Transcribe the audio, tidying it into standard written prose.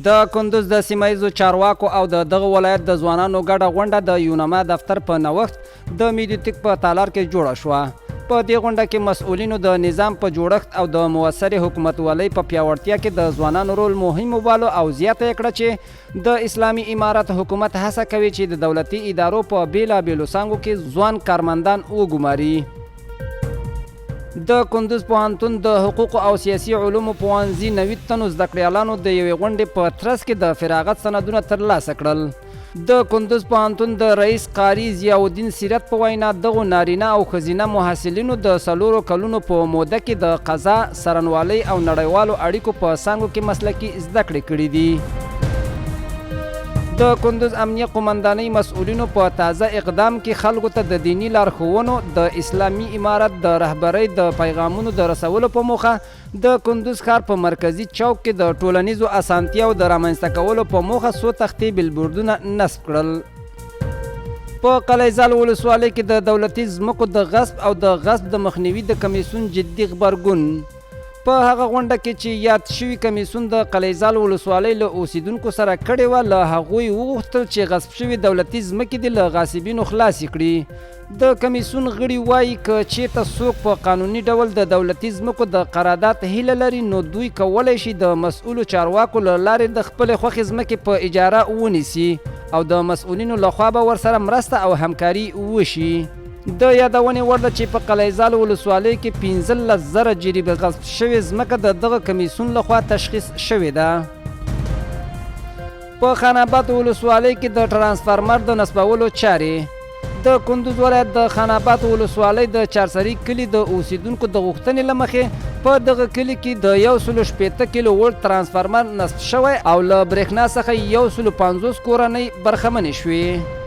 د کندوز د سیمایزو چارواکو او دغه ولایت د ځوانانو ګډه غونډه د یونما دفتر په نوښت د میډیوتیک په تالار کې جوړه شوه. په دې غونډه کې مسؤلینو د نظام په جوړښت او د موثرې حکومتولۍ په پیاوړتیا کې د ځوانانو رول مهم وباله او زیاته یې کړه چې د اسلامي امارت حکومت هڅه کوي چې د دولتي ادارو په بیلابیلو څانګو کې ځوان کارمندان وګماري. د کندوز پوهنتون د حقوقو او سیاسي علومو پوهنځي 90 تنو زده کړیالانو د یوې غونډې په ترڅ کې د فراغت سندونه ترلاسه کړل. د کندوز پوهنتون د رئیس قاري ضیاءالدین سیرت په وینا دغو نارینه او ښځینه محصلینو د 4 کلونو په موده کې د قضا، څارنوالۍ او نړیوالو اړیکو په څانګو کې مسلکي زده کړې کړې دي. د کندوز امنیه قومندانۍ مسؤلینو په تازه اقدام کې خلکو ته د دینی لارښوونو د اسلامي امارت د رهبرۍ د پیغامونو د رسولو په موخه د کندوز ښار په مرکزي چوک کې د ټولنیزو اسانتیاو د رامنځته کولو په موخه څو تختې بیلبورډونه نصب کړل. په قلیزال ولسوالۍ کې د دولتي ځمکو د غصب او د غصب د مخنیوي د کمیسیون جدي غبرګون. په هغه غونډه کې چې یاد شوي کمیسیون د قلیزال ولسوالۍ له اوسیدونکو سره کړې وه، له هغوی وغوښتل چې غصب شوي دولتي ځمکې دې له غاصبینو خلاصې کړي. د کمیسیون غړي وایي که چېرته څوک په قانوني ډول د دولتي ځمکو د قرارداد هیله لري نو دوی کولی شي د مسؤلو چارواکو له لارې د خپلې خوښې ځمکې په اجاره ونیسي او د مسؤلینو لخوا به ورسره مرسته او همکاري وشي. د یادونې وړ ده چې په قلیزال ولسوالۍ کې 15,000 جریبه غصب شوې ځمکه د دغه کمیسیون لخوا تشخیص شوې ده. په خان آباد ولسوالۍ کې د ټرانسفارمر د نصبولو چارې. د کندوز ولایت د خان آباد ولسوالۍ د چارسري کلي د اوسیدونکو د غوښتنې له مخې په دغه کلي کې د 160 کیلو وولټ ترانسفارمر نصب شوی او له برېښنا څخه 150 کورنۍ برخمنې شوې.